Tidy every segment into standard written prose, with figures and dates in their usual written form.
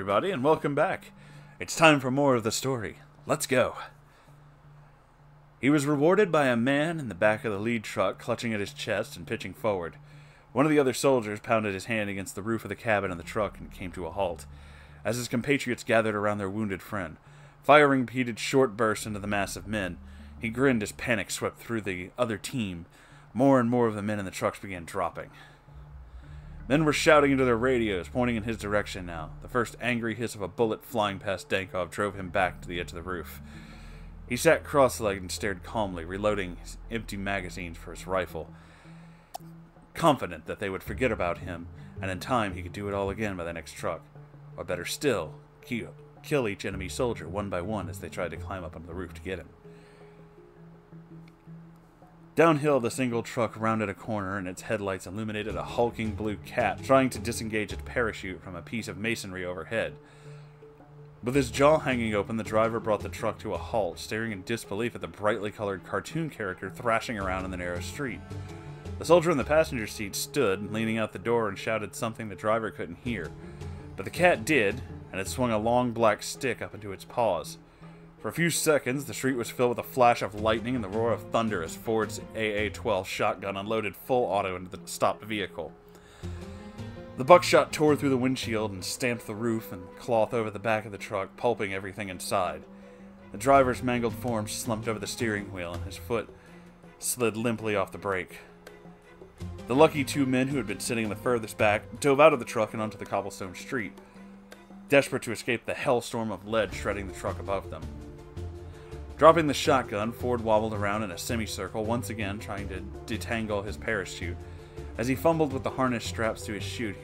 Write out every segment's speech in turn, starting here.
everybody, and welcome back. It's time for more of the story. Let's go. He was rewarded by a man in the back of the lead truck clutching at his chest and pitching forward. One of the other soldiers pounded his hand against the roof of the cabin of the truck and came to a halt, as his compatriots gathered around their wounded friend. Firing repeated short bursts into the mass of men. He grinned as panic swept through the other team. More and more of the men in the trucks began dropping. Men were shouting into their radios, pointing in his direction now. The first angry hiss of a bullet flying past Dankov drove him back to the edge of the roof. He sat cross-legged and stared calmly, reloading his empty magazines for his rifle, confident that they would forget about him, and in time he could do it all again by the next truck. Or better still, kill each enemy soldier one by one as they tried to climb up onto the roof to get him. Downhill, the single truck rounded a corner, and its headlights illuminated a hulking blue cat trying to disengage its parachute from a piece of masonry overhead. With his jaw hanging open, the driver brought the truck to a halt, staring in disbelief at the brightly colored cartoon character thrashing around in the narrow street. The soldier in the passenger seat stood, leaning out the door, and shouted something the driver couldn't hear. But the cat did, and it swung a long black stick up into its paws. For a few seconds, the street was filled with a flash of lightning and the roar of thunder as Ford's AA-12 shotgun unloaded full auto into the stopped vehicle. The buckshot tore through the windshield and stamped the roof and cloth over the back of the truck, pulping everything inside. The driver's mangled form slumped over the steering wheel, and his foot slid limply off the brake. The lucky two men who had been sitting in the furthest back dove out of the truck and onto the cobblestone street, desperate to escape the hellstorm of lead shredding the truck above them. Dropping the shotgun, Ford wobbled around in a semicircle, once again trying to detangle his parachute. As he fumbled with the harness straps to his chute,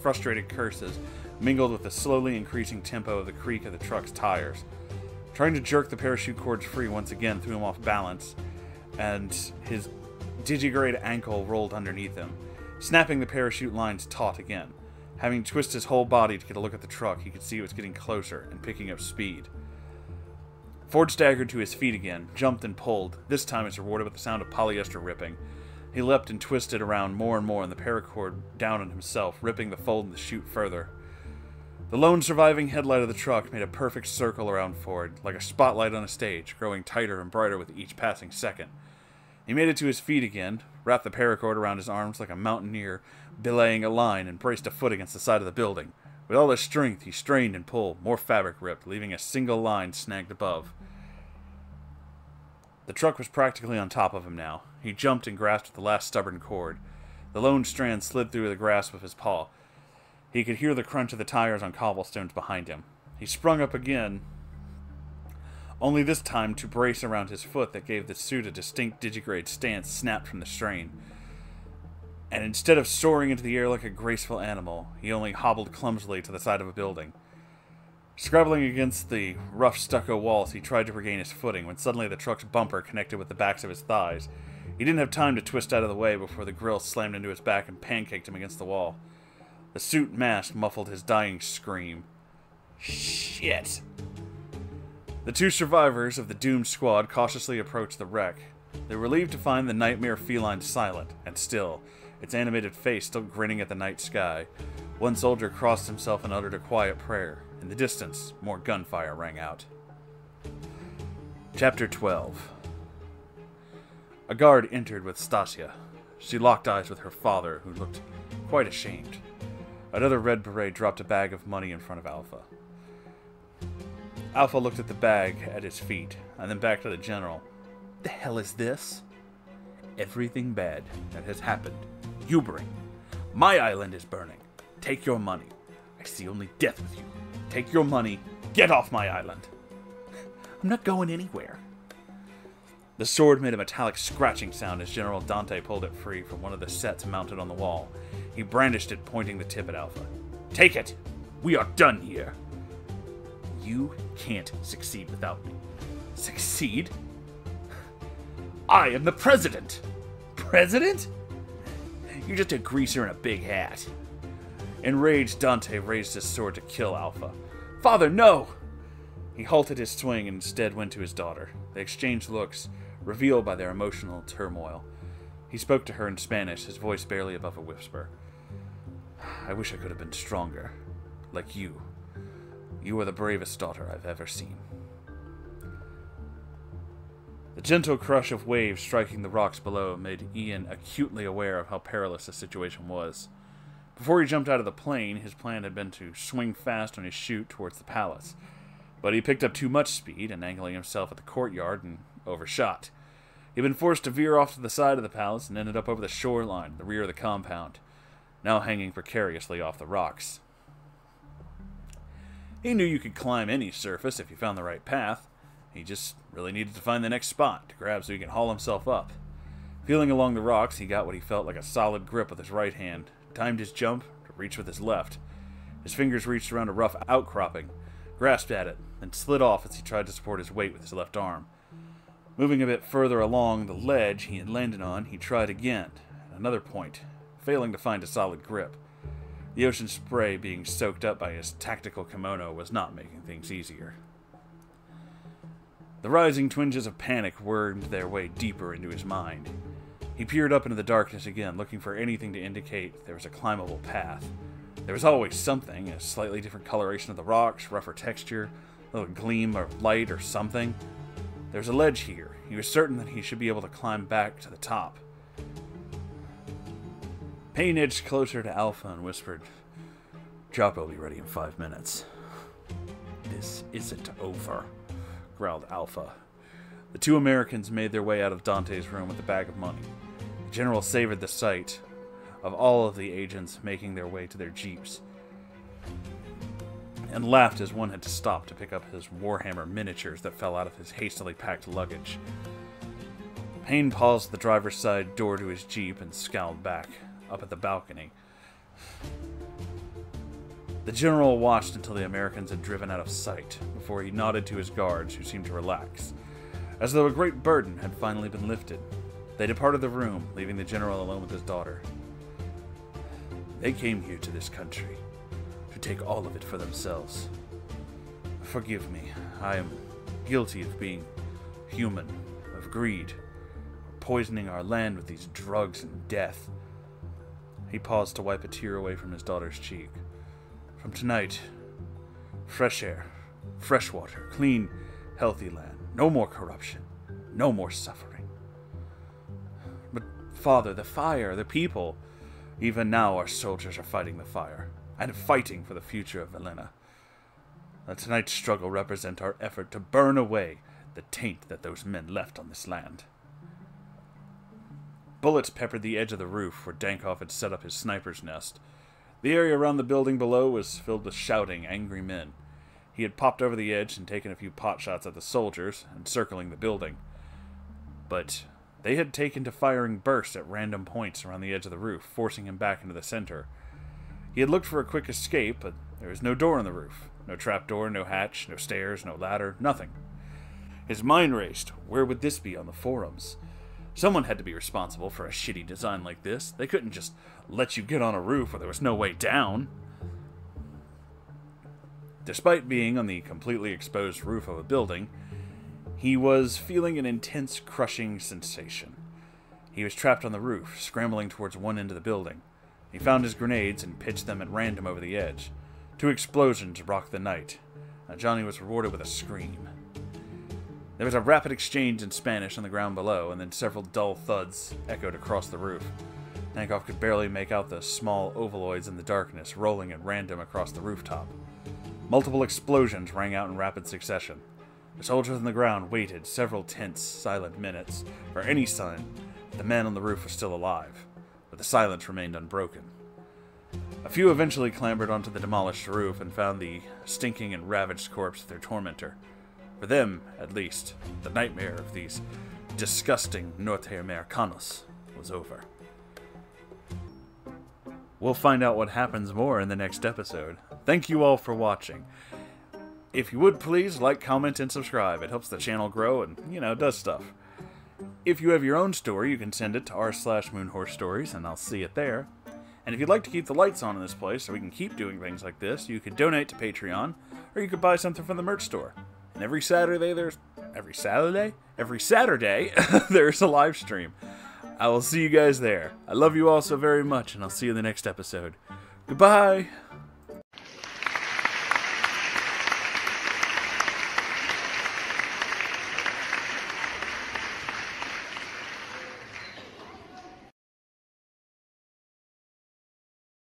frustrated curses mingled with the slowly increasing tempo of the creak of the truck's tires. Trying to jerk the parachute cords free once again threw him off balance, and his digigrade ankle rolled underneath him, snapping the parachute lines taut again. Having twisted his whole body to get a look at the truck, he could see it was getting closer and picking up speed. Ford staggered to his feet again, jumped and pulled, this time as rewarded with the sound of polyester ripping. He leapt and twisted around more and more, and the paracord down on himself, ripping the fold in the chute further. The lone surviving headlight of the truck made a perfect circle around Ford, like a spotlight on a stage, growing tighter and brighter with each passing second. He made it to his feet again, wrapped the paracord around his arms like a mountaineer, belaying a line, and braced a foot against the side of the building. With all his strength, he strained and pulled, more fabric ripped, leaving a single line snagged above. The truck was practically on top of him now. He jumped and grasped the last stubborn cord. The lone strand slid through the grasp of his paw. He could hear the crunch of the tires on cobblestones behind him. He sprung up again, only this time to brace around his foot that gave the suit a distinct digigrade stance snapped from the strain. And instead of soaring into the air like a graceful animal, he only hobbled clumsily to the side of a building. Scrabbling against the rough stucco walls, he tried to regain his footing when suddenly the truck's bumper connected with the backs of his thighs. He didn't have time to twist out of the way before the grill slammed into his back and pancaked him against the wall. The suit mask muffled his dying scream. Shit! The two survivors of the doomed squad cautiously approached the wreck. They were relieved to find the nightmare feline silent and still, its animated face still grinning at the night sky. One soldier crossed himself and uttered a quiet prayer. In the distance, more gunfire rang out. Chapter 12. A guard entered with Stasia. She locked eyes with her father, who looked quite ashamed. Another red beret dropped a bag of money in front of Alpha. Alpha looked at the bag at his feet, and then back to the general. The hell is this? Everything bad that has happened, you bring. My island is burning. Take your money. I see only death with you. Take your money. Get off my island. I'm not going anywhere. The sword made a metallic scratching sound as General Dante pulled it free from one of the sets mounted on the wall. He brandished it, pointing the tip at Alpha. Take it! We are done here. You can't succeed without me. Succeed? I am the president! President? You're just a greaser in a big hat. Enraged, Dante raised his sword to kill Alpha. Father, no! He halted his swing and instead went to his daughter. They exchanged looks, revealed by their emotional turmoil. He spoke to her in Spanish, his voice barely above a whisper. I wish I could have been stronger. Like you. You are the bravest daughter I've ever seen. The gentle crush of waves striking the rocks below made Ian acutely aware of how perilous the situation was. Before he jumped out of the plane, his plan had been to swing fast on his chute towards the palace. But he picked up too much speed and angling himself at the courtyard and overshot. He'd been forced to veer off to the side of the palace and ended up over the shoreline, the rear of the compound, now hanging precariously off the rocks. He knew you could climb any surface if you found the right path. He just really needed to find the next spot to grab so he could haul himself up. Feeling along the rocks, he got what he felt like a solid grip with his right hand, timed his jump to reach with his left. His fingers reached around a rough outcropping, grasped at it, and slid off as he tried to support his weight with his left arm. Moving a bit further along the ledge he had landed on, he tried again, at another point, failing to find a solid grip. The ocean spray being soaked up by his tactical kimono was not making things easier. The rising twinges of panic wormed their way deeper into his mind. He peered up into the darkness again, looking for anything to indicate there was a climbable path. There was always something, a slightly different coloration of the rocks, rougher texture, a little gleam of light or something. There was a ledge here. He was certain that he should be able to climb back to the top. Payne edged closer to Alpha and whispered, "Chopper will be ready in 5 minutes." "This isn't over," growled Alpha. The two Americans made their way out of Dante's room with a bag of money. The general savored the sight of all of the agents making their way to their jeeps, and laughed as one had to stop to pick up his Warhammer miniatures that fell out of his hastily packed luggage. Payne paused at the driver's side door to his jeep and scowled back, up at the balcony. The general watched until the Americans had driven out of sight, before he nodded to his guards, who seemed to relax, as though a great burden had finally been lifted. They departed the room, leaving the general alone with his daughter. "They came here to this country to take all of it for themselves. Forgive me, I am guilty of being human, of greed, of poisoning our land with these drugs and death." He paused to wipe a tear away from his daughter's cheek. "From tonight, fresh air, fresh water, clean, healthy land. No more corruption, no more suffering." "But, Father, the fire, the people. Even now our soldiers are fighting the fire, and fighting for the future of Velena. Let tonight's struggle represent our effort to burn away the taint that those men left on this land." Bullets peppered the edge of the roof where Dankhoff had set up his sniper's nest. The area around the building below was filled with shouting, angry men. He had popped over the edge and taken a few pot shots at the soldiers, encircling the building. But they had taken to firing bursts at random points around the edge of the roof, forcing him back into the center. He had looked for a quick escape, but there was no door in the roof. No trapdoor, no hatch, no stairs, no ladder, nothing. His mind raced. Where would this be on the forums? Someone had to be responsible for a shitty design like this. They couldn't just let you get on a roof where there was no way down. Despite being on the completely exposed roof of a building, he was feeling an intense, crushing sensation. He was trapped on the roof, scrambling towards one end of the building. He found his grenades and pitched them at random over the edge. 2 explosions rocked the night. Johnny was rewarded with a scream. There was a rapid exchange in Spanish on the ground below, and then several dull thuds echoed across the roof. Dankhoff could barely make out the small ovaloids in the darkness rolling at random across the rooftop. Multiple explosions rang out in rapid succession. The soldiers on the ground waited several tense, silent minutes for any sign that the man on the roof was still alive, but the silence remained unbroken. A few eventually clambered onto the demolished roof and found the stinking and ravaged corpse of their tormentor. For them, at least, the nightmare of these disgusting Norte-Americanos was over. We'll find out what happens more in the next episode. Thank you all for watching. If you would please like, comment, and subscribe. It helps the channel grow and, does stuff. If you have your own story, you can send it to r/Moonhorse Stories, and I'll see it there. And if you'd like to keep the lights on in this place so we can keep doing things like this, you could donate to Patreon, or you could buy something from the merch store. And every Saturday, there's a live stream. I will see you guys there. I love you all so very much, and I'll see you in the next episode. Goodbye!